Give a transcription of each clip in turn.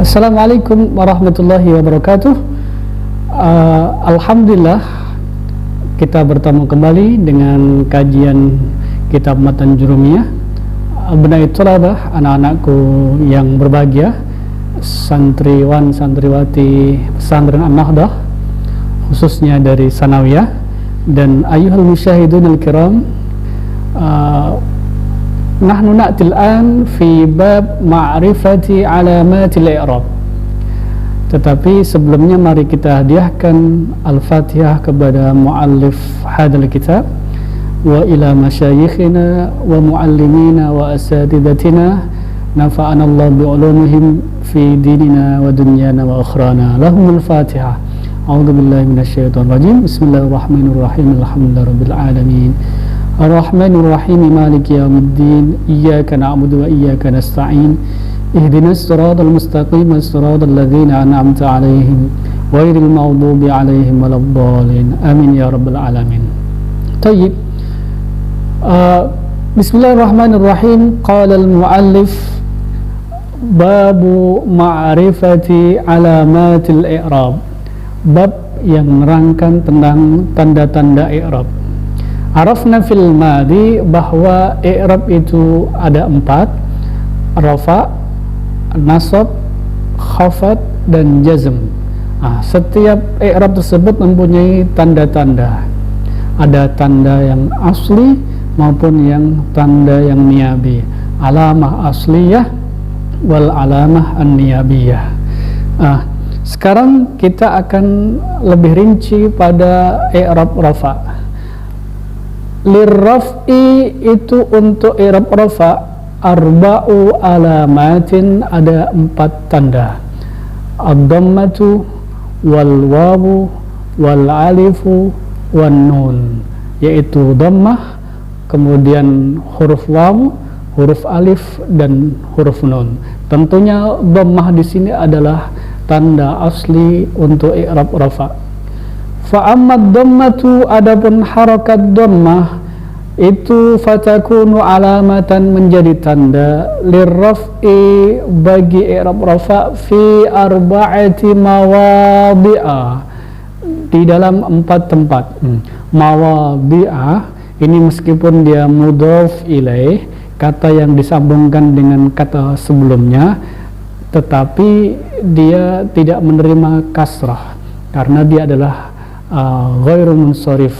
Assalamualaikum warahmatullahi wabarakatuh. Alhamdulillah kita bertemu kembali dengan kajian kitab Matan Jurumiyah. Abnai Thalabah, anak-anakku yang berbahagia, santriwan santriwati pesantren An-Nahdah, khususnya dari Sanawiyah, dan ayyuhal musyahidun al-kiram, nahnu na'til an fi bab ma'rifati alamatil i'rab. Tetapi sebelumnya mari kita hadiahkan Al-Fatihah kepada muallif hadzal kitab wa ila masyayikhina wa muallimina wa asatidatina, nafa'ana Allah bi'ulumihim fi dinina wa dunyana wa akhrana. Lahumul Fatihah. A'udzu billahi minasyaitonir rajim. Bismillahirrahmanirrahim. Alhamdulillahirabbil alamin. Ar-Rahmanir-Rahim, Maliki Yawmiddin, Iyyaka na'budu wa iyyaka nasta'in, Ihdinas siratal mustaqim, siratal ladzina an'amta 'alaihim, ghairil maghdubi 'alaihim waladdallin. Amin ya rabbal alamin. Tayyib. Bismillahirrahmanirrahim. Qala al-muallif babu ma'rifati alamatil i'rab. Bab yang menerangkan tentang tanda-tanda i'rab. Arafna fil madi bahwa i'rab itu ada 4: rafa, nasab, khafad, dan jazm. Setiap i'rab tersebut mempunyai tanda-tanda. Ada tanda yang asli maupun yang tanda yang niyabi. Alamah asliyah wal alamah an-niyabiyah. Sekarang kita akan lebih rinci pada i'rab rafa. Lirraf'i itu untuk i'rab rafa arba'u alamatin, ada 4 tanda: ad-dhammatu wal wawu wal alifu wan nun, yaitu dhammah, kemudian huruf wawu, huruf alif, dan huruf nun. Tentunya dhammah di sini adalah tanda asli untuk i'rab rafa. Fa'ammad dhammatu, adapun harakat dhammah itu fatakunu alamatan, menjadi tanda, lirraf'i, bagi i'rab rafa, fi arba'ati mawadhi'a, di dalam 4 tempat. Mawadhi'a ini meskipun dia mudhaf ilaih, kata yang disambungkan dengan kata sebelumnya, tetapi dia tidak menerima kasrah karena dia adalah ghairu munsharif.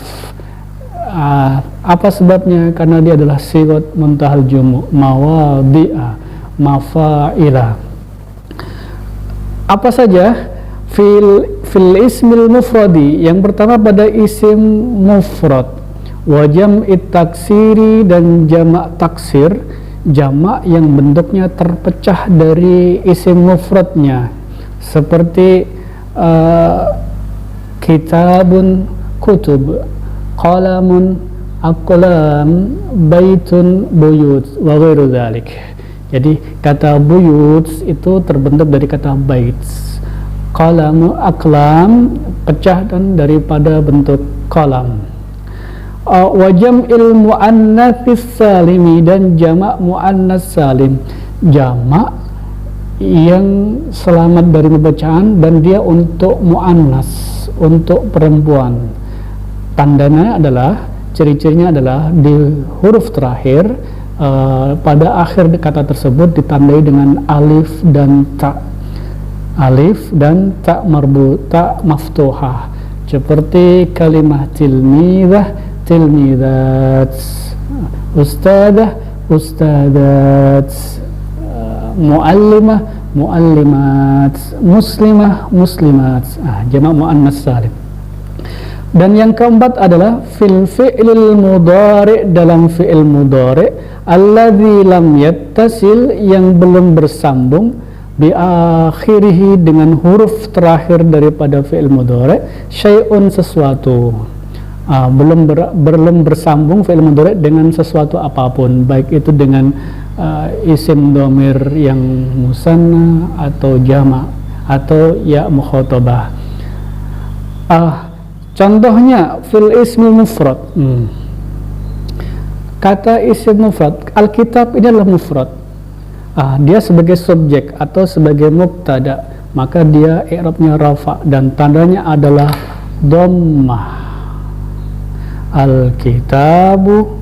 Apa sebabnya? Karena dia adalah sigat muntahal jumu, mawadhi'a, mafa'ila. Apa saja? Fil ismil mufradi, yang pertama pada isim mufrad, wa jam'it taksiri, dan jamak taksir, jamak yang bentuknya terpecah dari isim mufradnya, seperti kitabun, kutub, qalamun, aqlam, baitun, buyut, wa ghairu dzalik. Jadi kata buyut itu terbentuk dari kata bait, qalamu, aqlam, pecah dan daripada bentuk qalam. Wa jam'il muannats salimi, dan jamak muannats salim, jamak yang selamat dari pembacaan dan dia untuk muannas, untuk perempuan. Tandanya adalah, ciri-cirinya adalah di huruf terakhir, pada akhir kata tersebut ditandai dengan alif dan ta, alif dan ta marbuta maftuhah, seperti kalimah tilmidah, tilmidat, ustadah, ustadat, muallimah, muallimat, muslimah, muslimat, jamak muannas salim. Dan yang keempat adalah fil fi'lil mudhari', dalam fi'il mudhari', alladzi lam yattasil, yang belum bersambung, bi akhirihi, dengan huruf terakhir daripada fi'il mudhari', syai'un, sesuatu. Belum bersambung fi'il mudhari' dengan sesuatu apapun, baik itu dengan isim dhamir yang musanna atau jama' atau ya mukhatabah. Contohnya fil ismi mufrad. Kata isim mufrad, Alkitab ini adalah mufrad. dia sebagai subjek atau sebagai mubtada, maka dia i'rabnya rafa dan tandanya adalah dhammah. Al-kitabu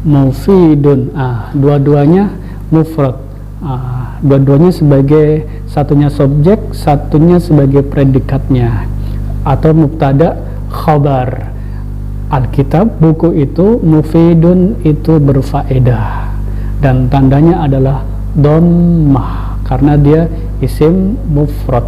mufidun, dua-duanya mufrad, dua-duanya sebagai satunya subjek, satunya sebagai predikatnya atau mubtada khabar. Alkitab, buku itu, mufidun itu berfaedah dan tandanya adalah dhammah karena dia isim mufrad.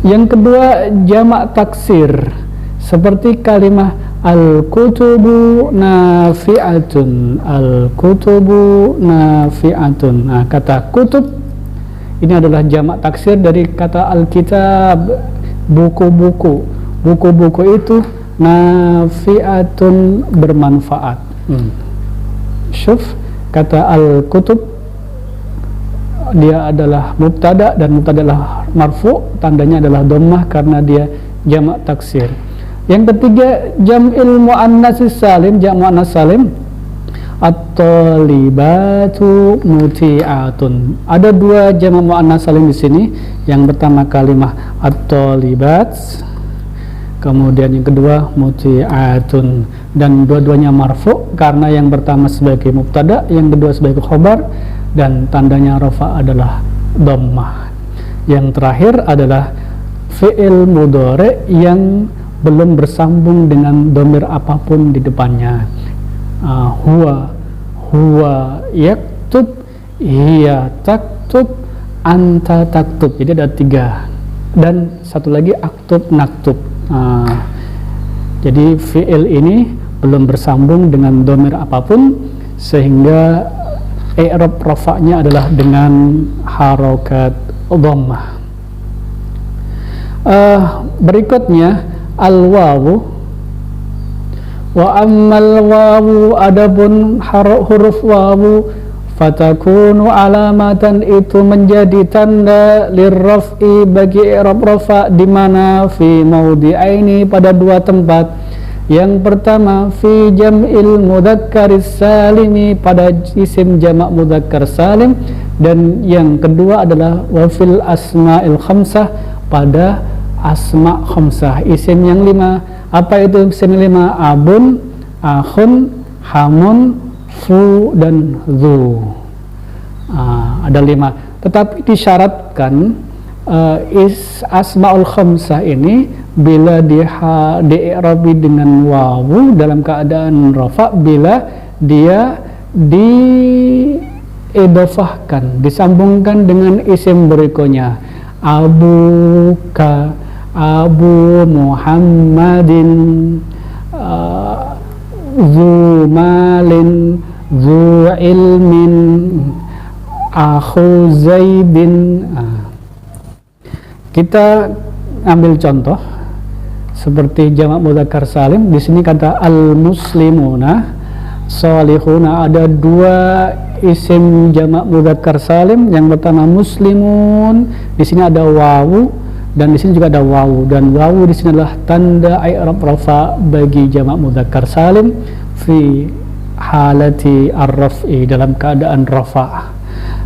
Yang kedua jamak taksir seperti kalimat al-kutubu nafi'atun. Al-kutubu nafi'atun. Nah, kata kutub ini adalah jamak taksir dari kata al-kitab, buku-buku. Buku-buku itu nafi'atun, bermanfaat. Syuf, kata al-kutub dia adalah mubtada dan mubtada adalah marfu, tandanya adalah dhammah karena dia jamak taksir. Yang ketiga jam'il muannas salim, jamak muannas salim at-talibatu muti'atun. Ada dua jamak muannas salim di sini. Yang pertama kalimah at-talibat, kemudian yang kedua muti'atun, dan dua-duanya marfu karena yang pertama sebagai mubtada, yang kedua sebagai khabar dan tandanya rafa adalah dhammah. Yang terakhir adalah fi'il mudhari yang belum bersambung dengan dhamir apapun di depannya. Huwa yaktub, hiya taktub, anta taktub. Jadi ada tiga, dan satu lagi aktub naktub. Jadi fi'il ini belum bersambung dengan dhamir apapun sehingga i'rab rafa'nya adalah dengan harokat dhammah. Berikutnya al-wawu. Wa ammal wawu, adapun huruf wawu, fatakunu alamatan, itu menjadi tanda lirraf'i, bagi i'rab rafa, di mana fi maudhi'aini, pada dua tempat. Yang pertama fi jam'il mudzakkaris salimi, pada isim jamak mudzakkar salim, dan yang kedua adalah wa fil asma'il khamsah, pada asma' khamsah, isim yang 5. Apa itu isim 5? Abun, akhun, hamun, fu, dan dhu. Ada 5. Tetapi disyaratkan asma'ul khamsah ini bila di-i'rabi dengan wawu dalam keadaan rafa, bila dia diidhofahkan, disambungkan dengan isim berikutnya. Abuka, Abu Muhammadin, Zu malin, Zu ilmin, Akhu Zaidin. Kita ambil contoh seperti jamak mudzakkar salim. Di sini kata al-muslimuna salihuna, ada dua isim jamak mudzakkar salim. Yang pertama muslimun, di sini ada wawu, dan di sini juga ada wawu, dan wawu di sini adalah tanda i'rab rafa bagi jamak mudzakkar salim fi halati ar-raf'i, dalam keadaan rafa.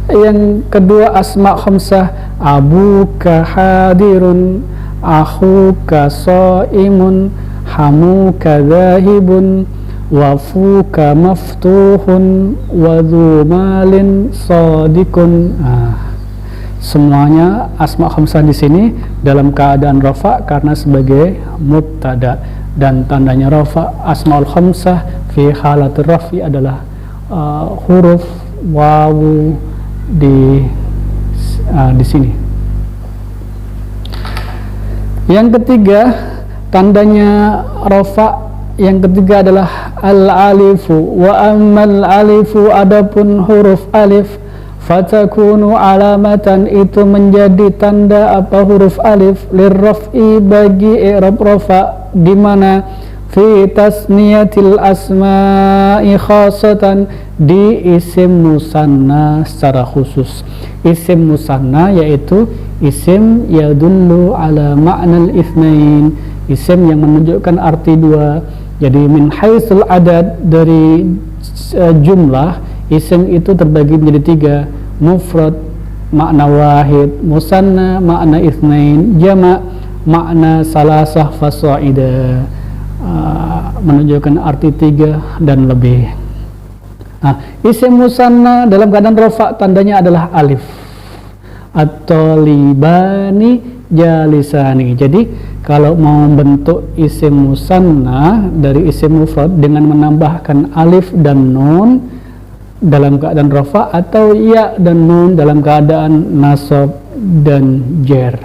Yang kedua asma' khamsah, abuka hadirun, akhuka shaimun, hamuka dhahibun, wafuka maftuhun, wadhu malin sadikun. Semuanya asma' khamsah di sini dalam keadaan rafa karena sebagai mubtada, dan tandanya rafa asma'ul khamsah fi halatir rafi adalah huruf wawu di sini. Yang ketiga tandanya rafa yang ketiga adalah al-alifu. Wa ammal alifu, adapun huruf alif, fatakunu alamatan, itu menjadi tanda apa huruf alif, lirraf'i, bagi i'rab rafa, di mana fi tasniyatil asma'i khasatan, di isim musanna secara khusus. Isim musanna yaitu isim yadullu ala ma'nal itsnain, isim yang menunjukkan arti dua. Jadi min haitsul adad, dari jumlah isim itu terbagi menjadi 3, mufrad makna wahid, musanna makna itsnain, jama' makna salasah fasaida, menunjukkan arti 3 dan lebih. Nah, isim musanna dalam keadaan rafa tandanya adalah alif. At-talibani jalisani. Jadi kalau mau bentuk isim musanna dari isim mufrad dengan menambahkan alif dan nun dalam keadaan rafa atau ya dan nun dalam keadaan nasab dan jar.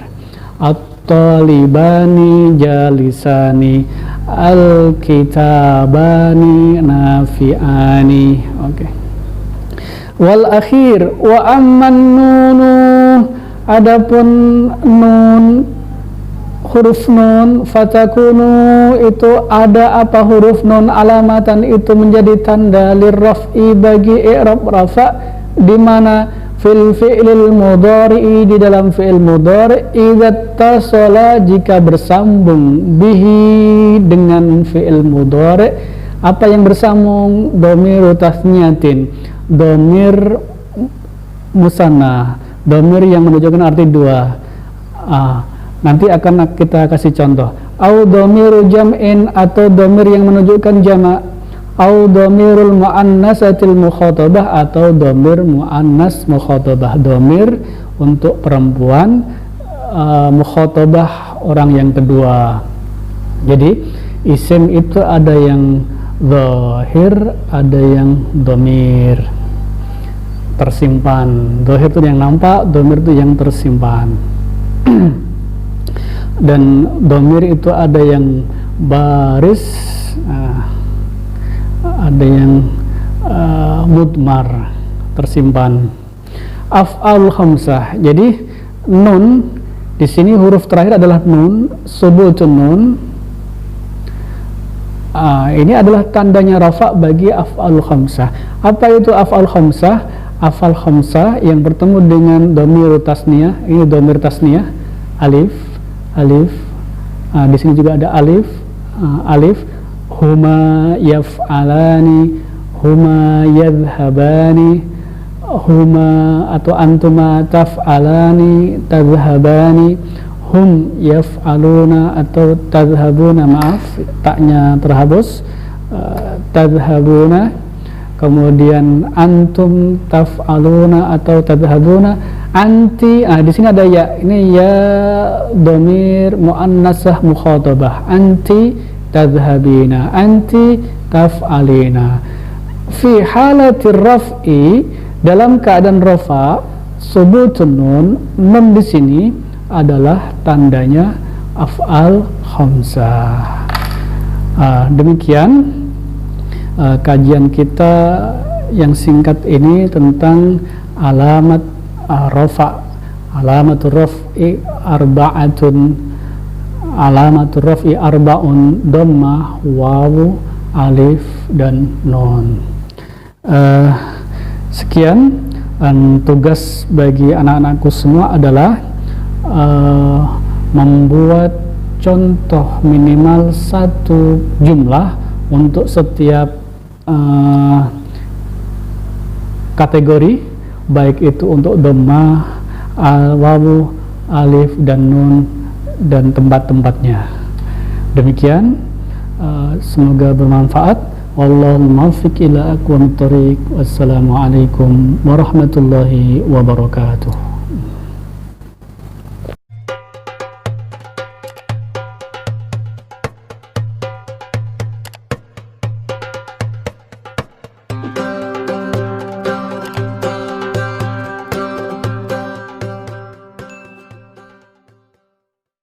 At-talibani jalisani, al-kitabani nafi'ani. Oke. Wal akhir wa amman nunu, adapun nun, huruf nun, fatakunu itu ada apa huruf nun, alamatan itu menjadi tanda lirraf'i bagi i'rab rafa, di mana fil fi'lil mudhari'i di dalam fi'il mudhari' idza tasala jika bersambung bihi dengan fi'il mudhari'. Apa yang bersambung? Dhamiru tasniyatin, dhamir musanna, dhamir yang menunjukkan arti 2. Nanti akan kita kasih contoh. Au dhamiru jam'in, atau dhamir yang menunjukkan jama'. Au dhamirul muannasatil mukhatabah, atau dhamir muannas mukhatabah, dhamir untuk perempuan, mukhatabah orang yang kedua. Jadi isim itu ada yang zahir, ada yang dhamir tersimpan. Zahir itu yang nampak, dhamir itu yang tersimpan. Dan dhamir itu ada yang baris, ada yang mudmar tersimpan. Af'al khamsah. Jadi nun di sini huruf terakhir adalah nun, subutun nun. Ini adalah tandanya rafa bagi af'al khamsah. Apa itu af'al khamsah? Af'al khamsah yang bertemu dengan dhamir tasniyah. Ini dhamir tasniyah, alif, alif. Di sini juga ada alif, alif. Huma yaf'alani, huma yadhhabani, huma atau antuma taf'alani, tadhhabani, hum yaf'aluna atau tadhhabuna, maaf taknya terhapus, tadhhabuna. Kemudian antum taf'aluna atau tadhhabuna, anti. Di sini ada ya, ini ya dhamir muannasah mukhatabah, anti tadhhabina, anti taf'alina. Fi halatir raf'i, dalam keadaan rafa, subutun nun, nun di sini adalah tandanya af'al khamsah. Demikian kajian kita yang singkat ini tentang alamat rafa. Alamatur raf'i arba'atun, alamatur raf'i arba'un, dhammah, wawu, alif, dan nun. Sekian, dan tugas bagi anak-anakku semua adalah membuat contoh minimal 1 jumlah untuk setiap kategori, baik itu untuk dhammah, wawu, alif, dan nun, dan tempat-tempatnya. Demikian, semoga bermanfaat. Wallahul muwaffiq ila aqwamit thoriq. Wassalamualaikum warahmatullahi wabarakatuh.